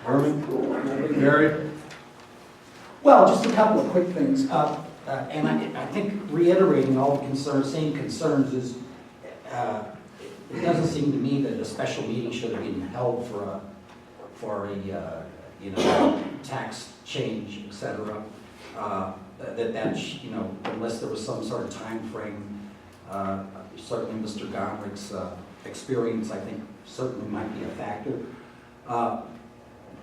Herman? Gary? Well, just a couple of quick things. And I think reiterating all the concerns, same concerns is, it doesn't seem to me that a special meeting should have been held for a tax change, et cetera. Unless there was some sort of time frame. Certainly Mr. Gomrich's experience, I think, certainly might be a factor.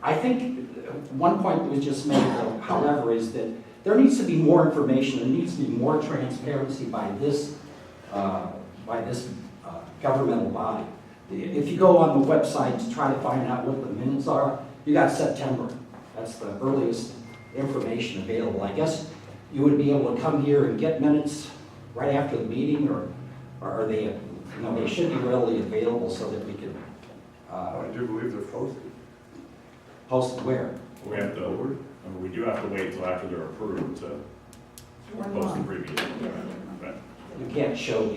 I think one point that was just made, however, is that there needs to be more information, there needs to be more transparency by this governmental body. If you go on the website to try to find out what the minutes are, you got September. That's the earliest information available. I guess you would be able to come here and get minutes right after the meeting, or are they, they should be readily available so that we can I do believe they're posted. post it where? We have to, we do have to wait until after they're approved to post the previous. Right. You can't show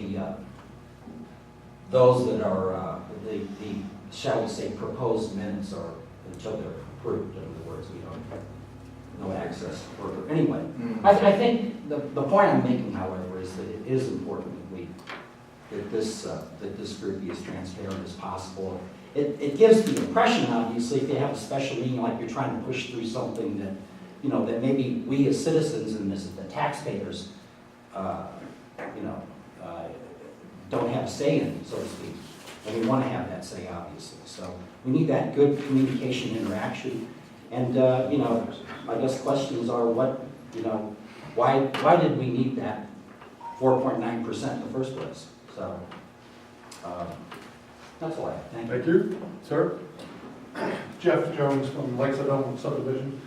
those that are the shall we say proposed minutes or until they're approved. In other words, we don't have no access further. Anyway, I think the point I'm making, however, is that it is important that this group be as transparent as possible. It gives the impression, obviously, if you have a special meeting like you're trying to push through something that, that maybe we as citizens and as the taxpayers, don't have a say in, so to speak. And we want to have that say, obviously. So we need that good communication interaction. And, I guess questions are why did we need that 4.9% in the first place? So, that's all I have. Thank you. Thank you. Sir? Jeff Jones from Lakeside Elm Subdivision.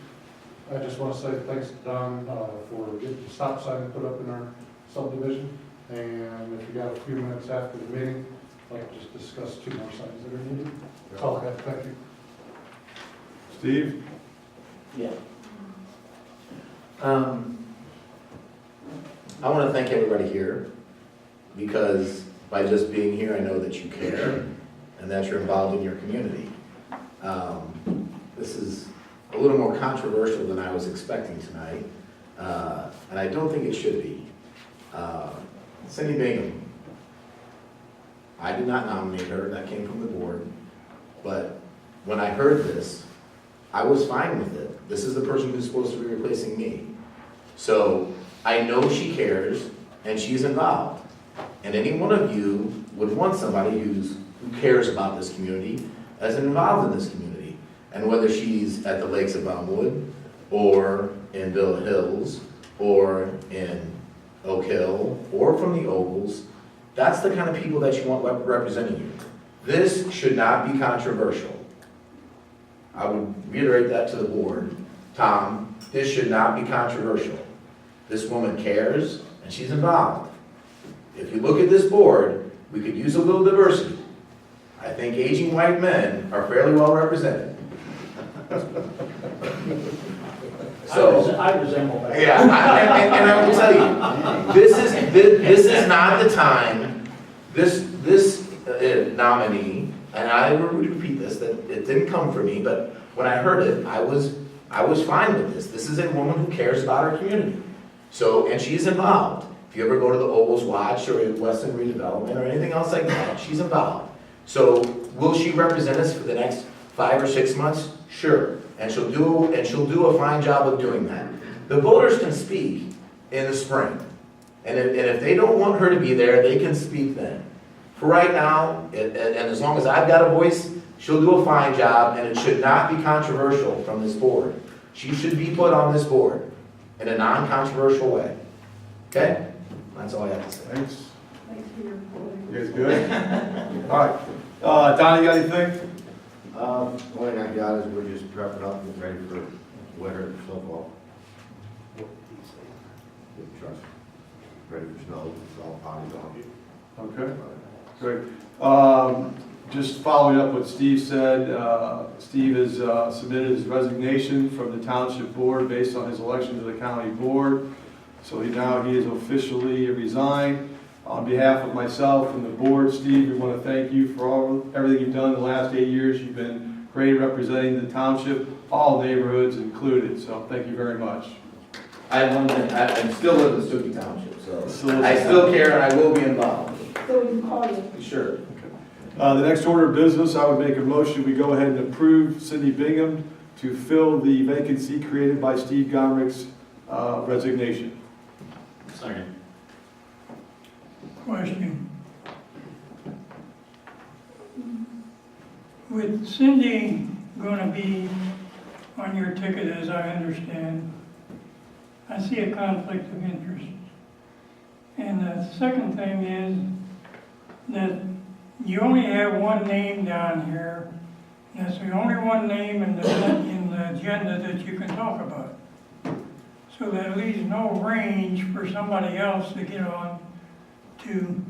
I just want to say thanks to Don for getting the stop sign put up in our subdivision. And if you got a few minutes after the meeting, I'd like to just discuss 2 more signs that are needed. That's all I have. Thank you. Steve? Yeah. I want to thank everybody here because by just being here, I know that you care and that you're involved in your community. This is a little more controversial than I was expecting tonight, and I don't think it should be. Cindy Bingham, I did not nominate her, that came from the board, but when I heard this, I was fine with it. This is the person who's supposed to be replacing me. So I know she cares and she's involved. And any one of you would want somebody who cares about this community as involved in this community. And whether she's at the Lakes of Elmwood, or in Bill Hills, or in Oak Hill, or from the Ovals, that's the kind of people that you want representing you. This should not be controversial. I would reiterate that to the board. Tom, this should not be controversial. This woman cares and she's involved. If you look at this board, we could use a little diversity. I think aging white men are fairly well represented. So I resemble that. yeah, and I will tell you, this is not the time. This nominee, and I will repeat this, that it didn't come from me, but when I heard it, I was fine with this. This is a woman who cares about her community. So, and she's involved. If you ever go to the Ovals Watch or Western Redevelopment or anything else like that, she's involved. So, will she represent us for the next 5 or 6 months? Sure. And she'll do a fine job of doing that. The voters can speak in the spring. And if they don't want her to be there, they can speak then. For right now, and as long as I've got a voice, she'll do a fine job, and it should not be controversial from this board. She should be put on this board in a non-controversial way. Okay? That's all I have to say. Thanks. Thanks for your reporting. You guys good? All right. Donnie, you got anything? Only thing I got is we're just prepping up and ready for winter snowfall. Good trust. Ready for snow, it's all potty dog. Okay. Great. Just following up what Steve said, Steve has submitted his resignation from the Township Board based on his election to the County Board. So now he is officially resigned. On behalf of myself and the board, Steve, we want to thank you for everything you've done in the last 8 years. You've been parade representing the township, all neighborhoods included, so thank you very much. I have one thing, I still live in Stookey Township, so Still live in I still care and I will be involved. So we can call you. Sure. The next order of business, I would make a motion, we go ahead and approve Cindy Bingham to fill the vacancy created by Steve Gomrick's resignation. Second. Question. With Cindy gonna be on your ticket, as I understand, I see a conflict of interest. And the second thing is that you only have one name down here, and that's the only one name in the agenda that you can talk about. So that leaves no range for somebody else to get on to,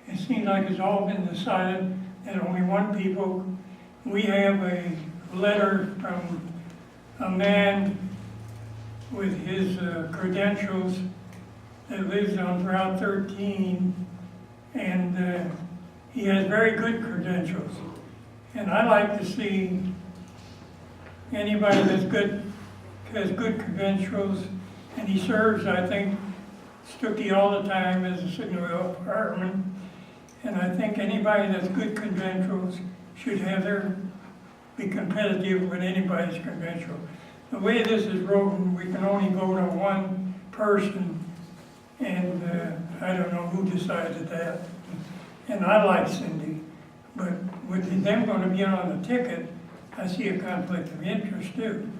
it seems like it's all been decided that only one people. We have a letter from a man with his credentials that lives on Route 13, and he has very good credentials. And I like to see anybody that's good, has good credentials, and he serves, I think, Stookey all the time as a signal fireman. And I think anybody that's good credentials should have be competitive with anybody's credential. The way this is written, we can only vote on one person, and I don't know who decided that. And I like Cindy, but with them going to be on the ticket, I see a conflict of interest too.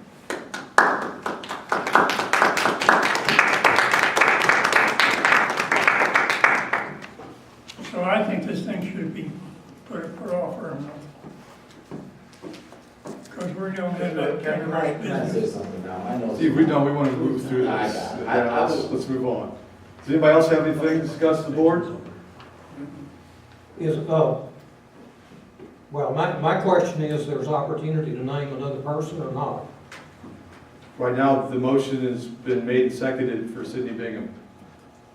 So I think this thing should be put off for a month. Because we're going to have that kind of right Can I say business. something now? I know. Steve, we want to move through I this. got it. Yeah, let's move on. Does anybody else have anything to discuss the board? Well, my question is, there's opportunity to name another person or not? Right now, the motion has been made and seconded for Cindy Bingham.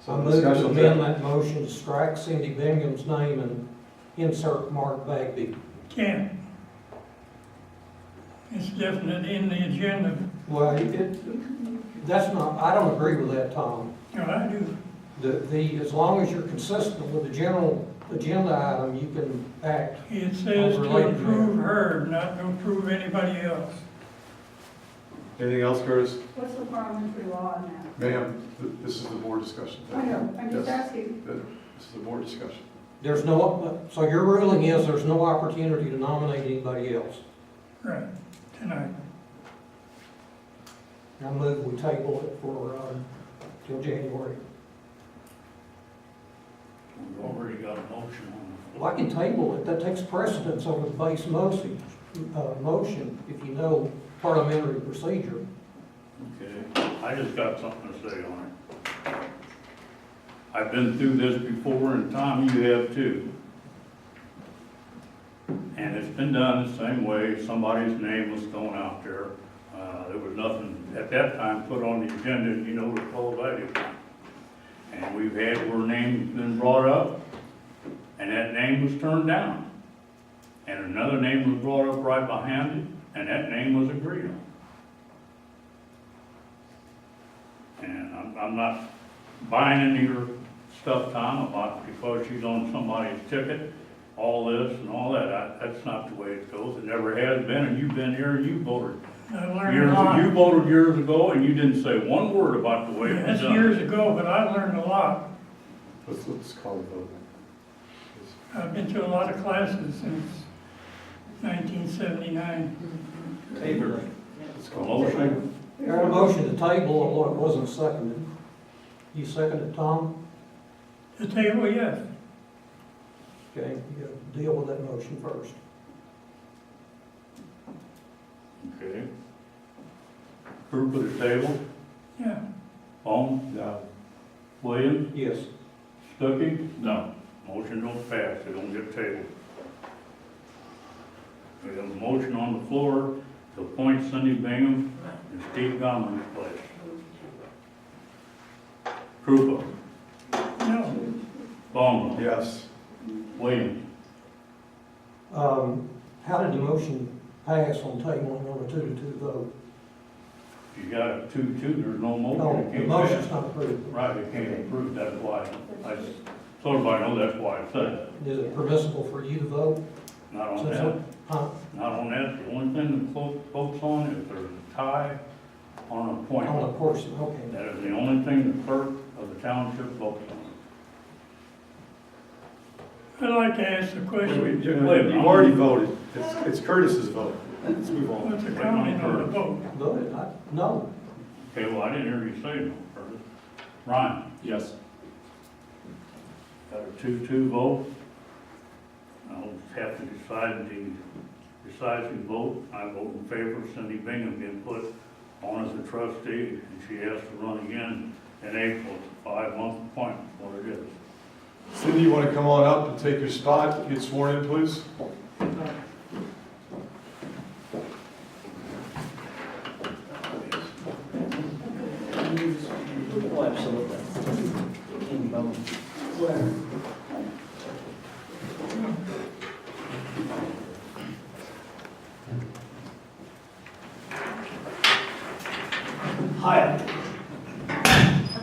I So move discussion to on amend that. that motion to strike Cindy Bingham's name and insert Mark Bagby. Can't. It's definite in the agenda. Well, that's not, I don't agree with that, Tom. No, I do. As long as you're consistent with the general agenda item, you can act. It says to Related approve matter. her, not to approve anybody else. Anything else, Curtis? What's the parliamentary law on that? Ma'am, this is the board discussion. I know, I'm just Yes. asking. This is the board discussion. There's no, so your ruling is there's no opportunity to nominate anybody else. Right, tonight. I move we table it for, till January. We've already got a motion on Well, I can table it, that takes precedence over the base motion, if you know parliamentary procedure. the floor. Okay, I just got something to say on it. I've been through this before, and Tom, you have too. And it's been done the same way, somebody's name was thrown out there. There was nothing at that time put on the agenda, you know, to call value. And we've had where names been brought up, and that name was turned down. And another name was brought up right behind it, and that name was agreed on. And I'm not buying into your stuff, Tom, about because she's on somebody's ticket, all this and all that. That's not the way it goes. It never has been, and you've been here and you voted. I learned a lot. You voted years ago, and you didn't say one word about the way it was That's done. years ago, but I learned a lot. Let's call the vote. I've been to a lot of classes since 1979. Let's call the vote. Motion, I got a motion to table, although it wasn't seconded. You seconded, Tom? The table, yes. Okay, you gotta deal with that motion first. okay. Approve of the table, Yeah. Holmes, No. Williams, Yes. Stuckey? No. Motion don't pass, it don't get tabled. We have a motion on the floor to appoint Cindy Bingham in Steve Gomer's place. Krupa, No. Bowman, Yes. Williams. How did the motion pass on tabling on a 2-2 vote. You got a 2-2, there's no motion. No, You the can't motion's pass. not approved. Right, you can't approve, that's why, so everybody know that's why I said it. Is it permissible for you to vote? Not on Since that, it- Huh? not on that, the only thing the clerk votes on is there's a tie on an On appointment. a person, okay. That is the only thing the clerk of the township votes on. I'd like to ask the question, You've already voted. It's Curtis's vote. Let's move on. what's the counting on the vote? Voted, no. Okay, well, I didn't hear you say no, Curtis. Ryan, Yes. got a 2-2 vote. I'll have to decide the vote. I vote in favor of Cindy Bingham being put on as a trustee, and she has to run again in April. It's a 5-month appointment, what it is. Cindy, you want to come on up and take your spot, get sworn in, please? Oh, absolutely. King Bone. Hi,